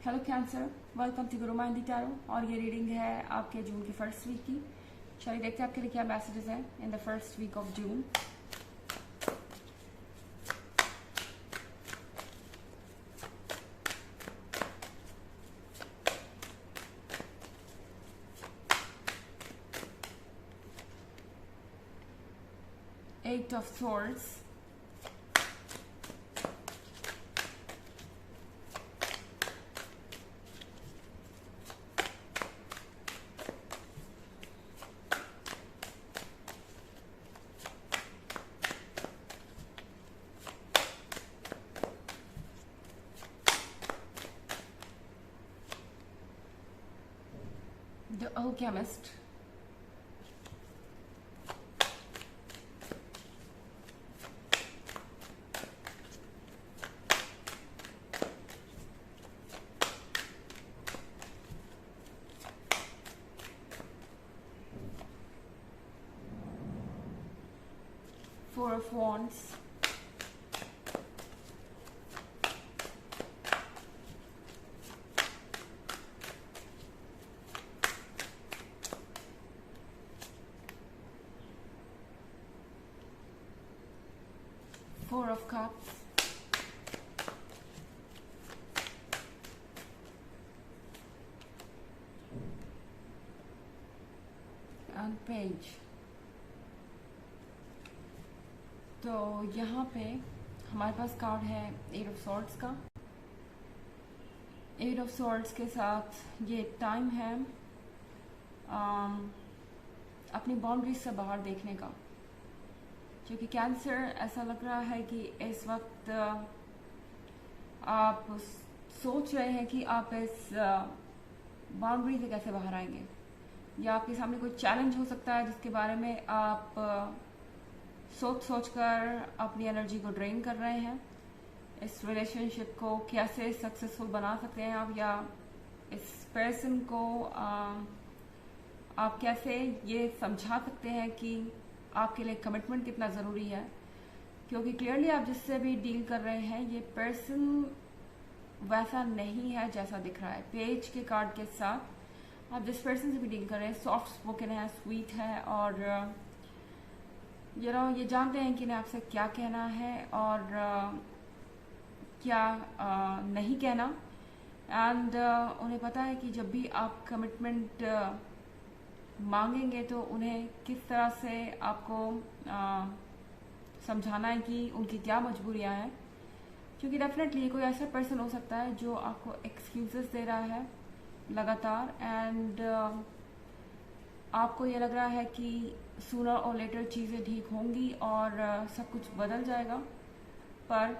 Hello cancer, welcome to Guru माइंडी tarot. और ये reading है आपके जून के फर्स्ट वीक की। चलिए देखते हैं आपके लिए क्या मैसेजेस हैं in the first week of June. Eight of Swords, The Alchemist, Four of Wands, Four of Cups, and Page। तो यहाँ पे हमारे पास कार्ड है एट ऑफ सॉर्ड्स का। एट ऑफ सॉर्ड्स के साथ ये टाइम है अपनी बाउंड्रीज से बाहर देखने का, क्योंकि कैंसर ऐसा लग रहा है कि इस वक्त आप सोच रहे हैं कि आप इस बाउंड्री से कैसे बाहर आएंगे, या आपके सामने कोई चैलेंज हो सकता है जिसके बारे में आप सोच कर अपनी एनर्जी को ड्रेन कर रहे हैं। इस रिलेशनशिप को कैसे सक्सेसफुल बना सकते हैं आप, या इस पर्सन को आप कैसे ये समझा सकते हैं कि आपके लिए कमिटमेंट कितना ज़रूरी है। क्योंकि क्लियरली आप जिससे भी डील कर रहे हैं ये पर्सन वैसा नहीं है जैसा दिख रहा है। पेज के कार्ड के साथ आप जिस पर्सन से भी डील कर रहे हैं सॉफ्ट स्पोकन है, स्वीट है, और ये जानते हैं कि इन्हें आपसे क्या कहना है और क्या नहीं कहना। एंड उन्हें पता है कि जब भी आप कमिटमेंट मांगेंगे तो उन्हें किस तरह से आपको समझाना है कि उनकी क्या मजबूरियां हैं। क्योंकि डेफिनेटली कोई ऐसा पर्सन हो सकता है जो आपको एक्सक्यूजेस दे रहा है लगातार, एंड आपको ये लग रहा है कि सूनर और लेटर चीज़ें ठीक होंगी और सब कुछ बदल जाएगा। पर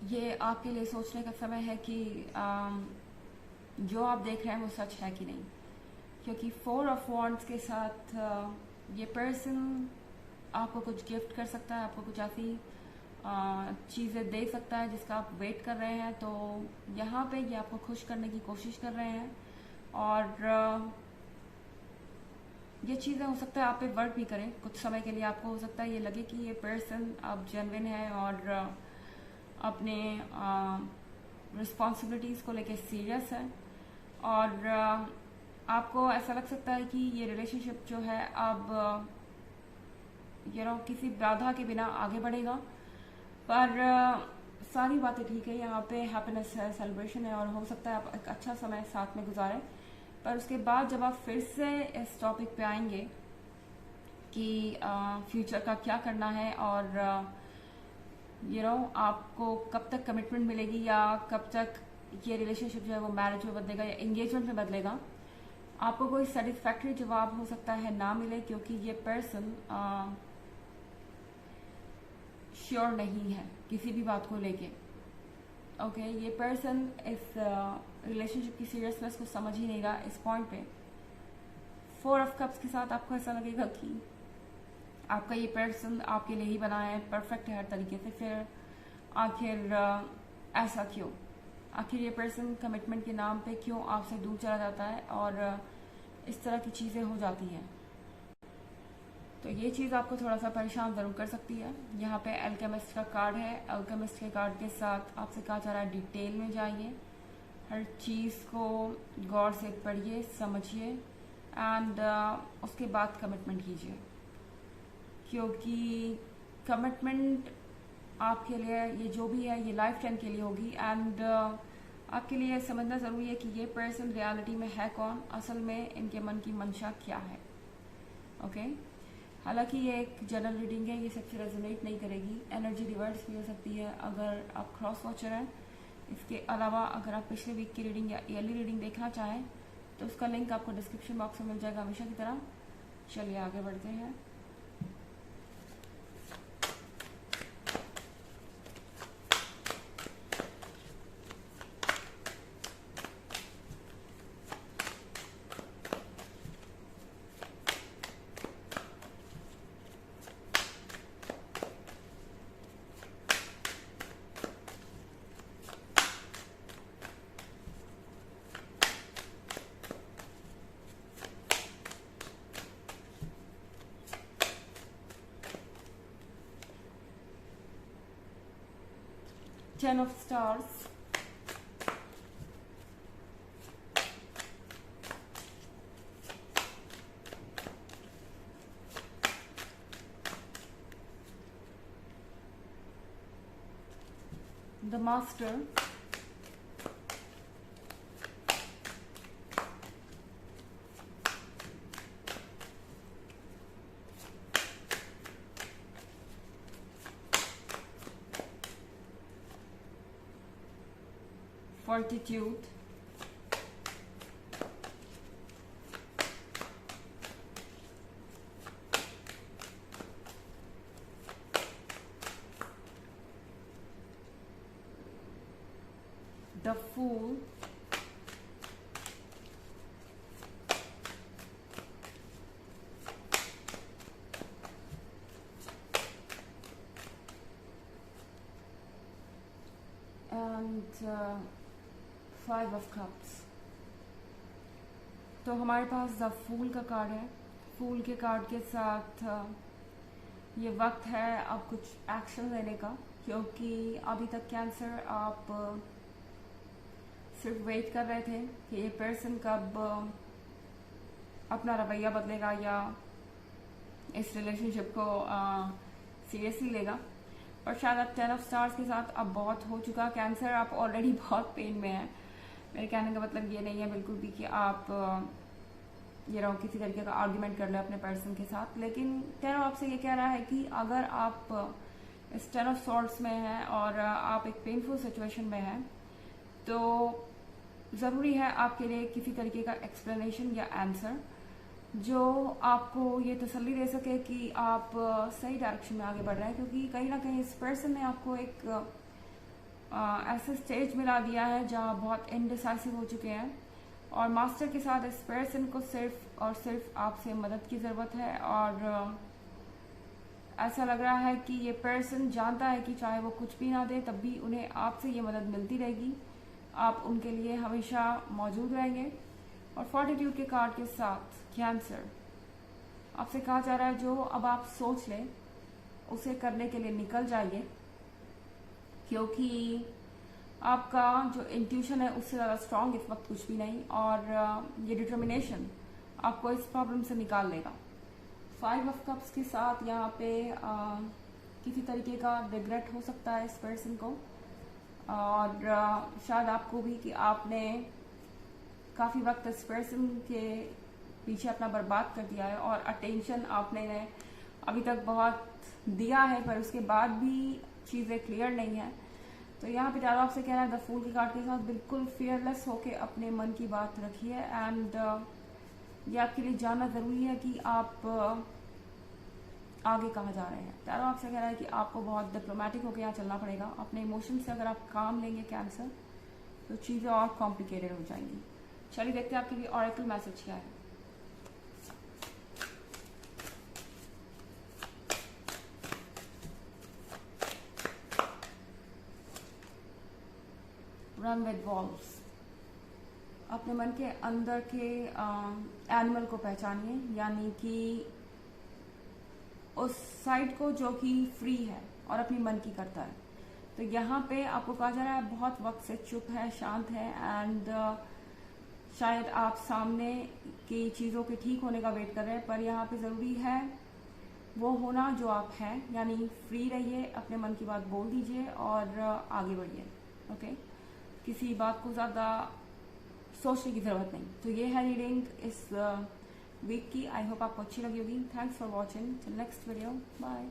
ये आपके लिए सोचने का समय है कि जो आप देख रहे हैं वो सच है कि नहीं। क्योंकि फोर ऑफ वॉन्ड्स के साथ ये पर्सन आपको कुछ गिफ्ट कर सकता है, आपको कुछ ऐसी चीज़ें दे सकता है जिसका आप वेट कर रहे हैं। तो यहाँ पे ये आपको खुश करने की कोशिश कर रहे हैं, और ये चीज़ें हो सकता है आप पे वर्क भी करें कुछ समय के लिए। आपको हो सकता है ये लगे कि ये पर्सन अब जेन्युइन है और अपने रिस्पॉन्सिबिलिटीज़ को लेके सीरियस है, और आपको ऐसा लग सकता है कि ये रिलेशनशिप जो है अब किसी बाधा के बिना आगे बढ़ेगा। पर सारी बातें ठीक है, यहाँ पे हैप्पीनेस है, सेलिब्रेशन है, और हो सकता है आप एक अच्छा समय साथ में गुजारें। पर उसके बाद जब आप फिर से इस टॉपिक पे आएंगे कि फ्यूचर का क्या करना है, और आपको कब तक कमिटमेंट मिलेगी, या कब तक ये रिलेशनशिप जो है वो मैरिज में बदलेगा या एंगेजमेंट में बदलेगा, आपको कोई सेटिस्फैक्ट्री जवाब हो सकता है ना मिले। क्योंकि ये पर्सन श्योर नहीं है किसी भी बात को लेके। ओके, ये पर्सन इस रिलेशनशिप की सीरियसनेस को समझ ही नहीं रहा इस पॉइंट पे। फोर ऑफ कप्स के साथ आपको ऐसा लगेगा कि आपका ये पर्सन आपके लिए ही बना है, परफेक्ट है हर तरीके से। फिर आखिर ऐसा क्यों? आखिर ये पर्सन कमिटमेंट के नाम पे क्यों आपसे दूर चला जाता है और इस तरह की चीज़ें हो जाती हैं। तो ये चीज़ आपको थोड़ा सा परेशान ज़रूर कर सकती है। यहाँ पे अल्केमिस्ट का कार्ड है। अल्केमिस्ट के कार्ड के साथ आपसे कहा जा रहा है डिटेल में जाइए, हर चीज़ को गौर से पढ़िए, समझिए एंड उसके बाद कमिटमेंट कीजिए, क्योंकि कमिटमेंट आपके लिए ये जो भी है ये लाइफ टाइम के लिए होगी। एंड आपके लिए समझना ज़रूरी है कि ये पर्सन रियलिटी में है कौन, असल में इनके मन की मंशा क्या है। ओके हालांकि ये एक जनरल रीडिंग है, ये सबसे रेजोनेट नहीं करेगी, एनर्जी रिवर्स भी हो सकती है अगर आप क्रॉस वॉचर हैं। इसके अलावा अगर आप पिछले वीक की रीडिंग या ईयरली रीडिंग देखना चाहें तो उसका लिंक आपको डिस्क्रिप्शन बॉक्स में मिल जाएगा हमेशा की तरह। चलिए आगे बढ़ते हैं। Ten of Stars, the Master, Fortitude, the Fool, and Five of Cups। तो हमारे पास द फूल का कार्ड है। फूल के कार्ड के साथ ये वक्त है अब कुछ एक्शन लेने का, क्योंकि अभी तक कैंसर आप सिर्फ वेट कर रहे थे कि ये पर्सन कब अपना रवैया बदलेगा या इस रिलेशनशिप को सीरियसली लेगा। और शायद अब 10 ऑफ स्टार्स के साथ अब बहुत हो चुका कैंसर, आप ऑलरेडी बहुत पेन में हैं। मेरे कहने का मतलब ये नहीं है बिल्कुल भी कि आप ये रहो किसी तरीके का आर्ग्यूमेंट कर ले अपने पर्सन के साथ, लेकिन 10 आपसे ये कह रहा है कि अगर आप इस 10 ऑफ सॉर्ट्स में हैं और आप एक पेनफुल सिचुएशन में हैं तो ज़रूरी है आपके लिए किसी तरीके का एक्सप्लेनेशन या आंसर जो आपको ये तसल्ली दे सके कि आप सही डायरेक्शन में आगे बढ़ रहे हैं, क्योंकि कहीं ना कहीं इस पर्सन ने आपको एक ऐसा स्टेज मिला दिया है जहाँ बहुत इनडिसाइसिव हो चुके हैं। और मास्टर के साथ इस पर्सन को सिर्फ और सिर्फ आपसे मदद की ज़रूरत है। और ऐसा लग रहा है कि ये पर्सन जानता है कि चाहे वो कुछ भी ना दे तब भी उन्हें आपसे ये मदद मिलती रहेगी, आप उनके लिए हमेशा मौजूद रहेंगे। और फॉर्टिट्यूड के कार्ड के साथ कैंसर, आपसे कहा जा रहा है जो अब आप सोच लें उसे करने के लिए निकल जाइए, क्योंकि आपका जो इंट्यूशन है उससे ज़्यादा स्ट्रांग इस वक्त कुछ भी नहीं। और ये डिटर्मिनेशन आपको इस प्रॉब्लम से निकाल लेगा। 5 ऑफ कप्स के साथ यहाँ पे किसी तरीके का रिग्रेट हो सकता है इस पर्सन को, और शायद आपको भी कि आपने काफ़ी वक्त इस पर्सन के पीछे अपना बर्बाद कर दिया है और अटेंशन आपने अभी तक बहुत दिया है, पर उसके बाद भी चीज़ें क्लियर नहीं है। तो यहाँ पे ज़्यादा आपसे कह रहा है द फूल के कार्ड के साथ बिल्कुल फियरलेस होके अपने मन की बात रखिए। एंड ये आपके लिए जानना ज़रूरी है कि आप आगे कहाँ जा रहे हैं। ज़्यादा आपसे कह रहा है कि आपको बहुत डिप्लोमेटिक होकर यहाँ चलना पड़ेगा। अपने इमोशन से अगर आप काम लेंगे कैंसर तो चीज़ें और कॉम्प्लिकेटेड हो जाएंगी। चलिए देखते हैं आपके लिए ऑरेकल मैसेज क्या है। रन विद वॉल्व्स, अपने मन के अंदर के एनिमल को पहचानिए, यानी कि उस साइड को जो कि फ्री है और अपनी मन की करता है। तो यहाँ पे आपको कहा जा रहा है बहुत वक्त से चुप है, शांत है, एंड शायद आप सामने की चीज़ों के ठीक होने का वेट कर रहे हैं, पर यहाँ पे ज़रूरी है वो होना जो आप हैं, यानी फ्री रहिए, अपने मन की बात बोल दीजिए और आगे बढ़िए। ओके, किसी बात को ज़्यादा सोचने की ज़रूरत नहीं। तो ये है रीडिंग इस वीक की। आई होप आपको अच्छी लगी होगी। Thanks for watching. Next video, bye.